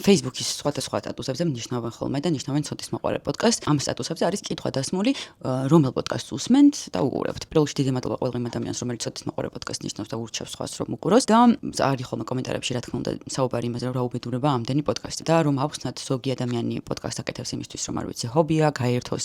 Facebook-ის სხვადასხვა სტატუსებზე ნიშნავენ ხოლმე და ნიშნავენ ცოდნის მოყარე პოდკასტ. Ამ სტატუსებზე არის კითხვა დასმული, რომელ პოდკასტს უსმენთ და უყურებთ. პირველ რიგში დიდი მადლობა ყველგან ადამიანს, რომელიც ცოდნის მოყარე პოდკასტს ნიშნავს და ურჩევს სხვას რომ უყუროს და არის ხოლმე კომენტარებში რა თქმა უნდა საუბარი იმაზე, რომ რა უბედურება ამდენი პოდკასტი და რომ აუხსნათ ზოგი ადამიანი პოდკასტს აკეთებს იმისთვის, რომ არ ვიცი, ჰობია, გაერთოს,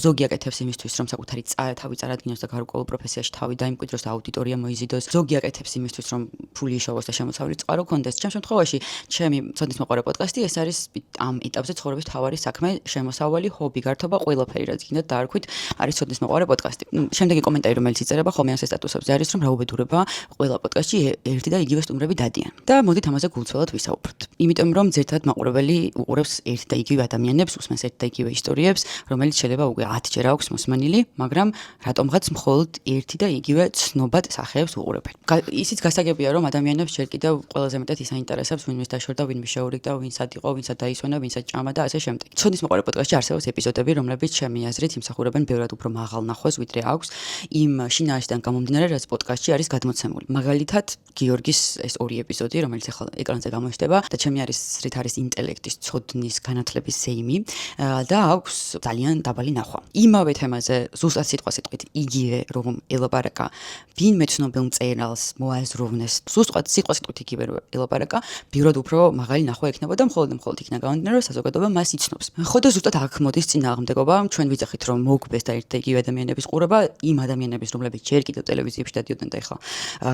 ზოგი აკეთებს იმისთვის, რომ საკუთარი თავი წარადგინოს და გარკვეულ პროფესიაში თავი დაიმკვიდროს და აუდიტორია მოიზიდოს. ზოგი აკეთებს იმისთვის, რომ ფული იშოვოს და შემოსავლი წყარო კონდეს. ჩემ შემთხვევაში, ჩემი ცოდნის მოყარე პოდკასტი ეს არის ამ ეტაპზე ცხოვრების თავარი საქმე, შემოსავალი, ჰობი, გართობა, ყველაფერი რაც გინდათ დაარქვით, არის ცოდნის მოყარე პოდკასტი. შემდეგი კომენტარი, რომელიც იწერება ხოლმე ამ სტატუსებზე არის, რომ რა უბედურება ყველა პოდკასტში ერთი და იგივე სტუმრები დადიან. და მოდით ამაზე გულწრფელად ვისაუბროთ. იმიტომ რომ ზერთად მაყურებელი უყურებს ერთ და იგივე ადამიანებს, უსმენს ერთ და იგივე ისტორიებს, რომელიც შეიძლება უკვე 10 ჯერ აქვს მოსმენილი, მაგრამ რატომღაც მხოლოდ ერთი და იგივე ცნობად სახეებს უყურებენ. ისიც გასაგებია, რომ ადამიანებს ჯერ კიდევ ყველაზე მეტად ის აინტერესებს, ვინმე დაშორდა, ვინმე შეურიგდა, ვინ სად იყო, ვინ სად დაისვენა, ვინ სად ჭამა და ასე შემდეგ. ცოდნის მოყარე პოდკასტში არსებობს ეპიზოდები, რომლებიც ჩემი აზრით იმსახურებენ ბევრად უფრო მაღალ ნახვას, ვიდრე აქვს იმ შინაარსიდან გამომდინარე, რაც პოდკასტში არის გადმოცემული. მაგალითად, გიორგის ეს ორი ეპიზოდი, რომელიც ახლა ეკრანზე გამოჩნდება და ჩემი აზრით არის ინტელექტის ცოდნის განათლების ზეიმი და აქვს ძალიან დაბალი ნახვა. იმავე თემაზე ზუსტად სიტყვასიტყვით იგივე რომ ელაპარაკა ვინმე ცნობილ მწერალს მოაზროვნეს, ზუსტად სიტყვასიტყვით იგივე რომ ელაპარაკა, ბევრად უფრო მაღალი ნახვა ექნებოდა, მხოლოდ იქნა გამომდინარე, რომ საზოგადოება მას იცნობს. ხო და ზუსტად აქ მოდის წინააღმდეგობა, ჩვენ ვიძახით რომ მოგბეს და ერთ და იგივე ადამიანების ყურება, იმ ადამიანების რომლებიც ჯერ კიდევ ტელევიზიებში დადიოდნენ და ახლა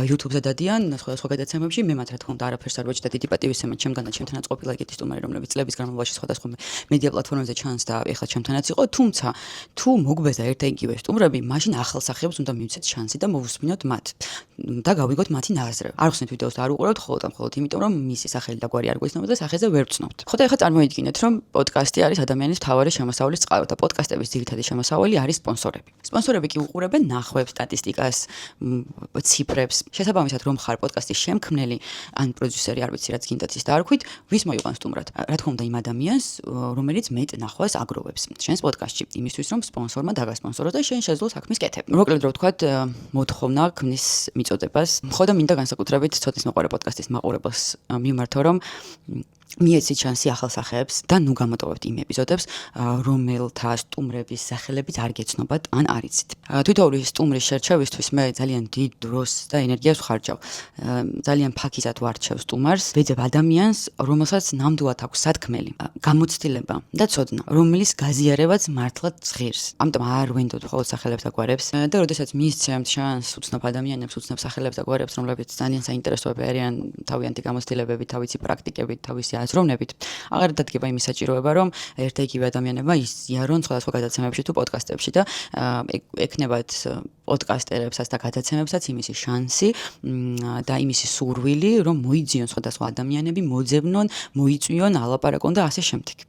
YouTube-ზე დადიან, სხვადასხვა გადაცემებში, მე მათ რა თქმა უნდა არაფერს არ ვაჭირდა დიდი პატივისცემა ჩემგანაც, ჩემთანაც ყოფილა ეგეთი სტუმარი, რომლებიც წლების განმავლობაში სხვადასხვა მედია პლატფორმებზე ჩანს და ახლა ჩემთანაც იყო, თუმცა თუ მოგბეს და ერთ და იგივე სტუმრები, მაშინ ახალ სახეებს უნდა მივცეთ შანსი და მოვუსმინოთ მათ და გავიგოთ მათი ნაზრები. არ ხსნით ვიდეოს და არ უყურებთ მხოლოდ იმიტომ რომ მისი სახელი და გვარი არ გვიცნობთ და სახეზე ვერ ვცნობთ. ხო და ახლა წარმოიდგინეთ რომ პოდკასტი არის ადამიანის მთავარი შემოსავლის წყარო და პოდკასტების ძირითადი შემოსავალი არის სპონსორები. სპონსორები კი უყურებენ ნახვებს, სტატისტიკას, ციფრებს. შესაბამისად რომ ხარ პოდკასტის შემქმნელი ან პროდიუსერი, არ ვიცი რაც გინდათ ის დაარქვით, ვის მოიყვანს სტუმრად? რა თქმა უნდა იმ ადამიანს, რომელიც მეტ ნახვას აგროვებს შენს პოდკასტში, იმისთვის რომ სპონსორმა დაგასპონსოროს და შენ შეძლო საქმის კეთება. მოკლედ რო ვთქვათ, მოთხოვნა ქმნის მიწოდებას. ხო და მინდა განსაკუთრებით ცოდნის მოყარე პოდკასტის მაყურებელს მიმართო, რომ მიეცით შანსი ახალ სახეებს და ნუ გამოტოვებთ იმ ეპიზოდებს, რომელთა სტუმრების სახელებიც არ გეცნობათ ან არ იცით. თითოეული სტუმრის შერჩევისთვის მე ძალიან დიდ დროს და ენერგიას ვხარჯავ. ძალიან ფაქიზად ვარჩევ სტუმარს, ვეძებ ადამიანს, რომელსაც ნამდვილად აქვს სათქმელი, გამოცდილება და ცოდნა, რომლის გაზიარებაც მართლაც ღირს. ამიტომ არ ვენდოთ მხოლოდ სახელებს და გვარებს და როდესაც მისცემთ შანსს უცნობ ადამიანებს, უცნობ სახელებს და გვარებს, რომლებიც ძალიან საინტერესოები არიან თავიანთი გამოცდილებებით, თავისი პრაქტიკებით, თავისი აზროვნებით, აღარ დადგება იმის საჭიროება, რომ ერთ და იგივე ადამიანებმა იზიარონ სხვადასხვა გადაცემებში თუ პოდკასტებში და ექნებათ პოდკასტერებსაც და გადაცემებსაც იმისი შანსი და იმისი სურვილი, რომ მოიძიონ სხვადასხვა ადამიანები, მოძებნონ, მოიწვიონ, ალაპარაკონ და ასე შემდეგ.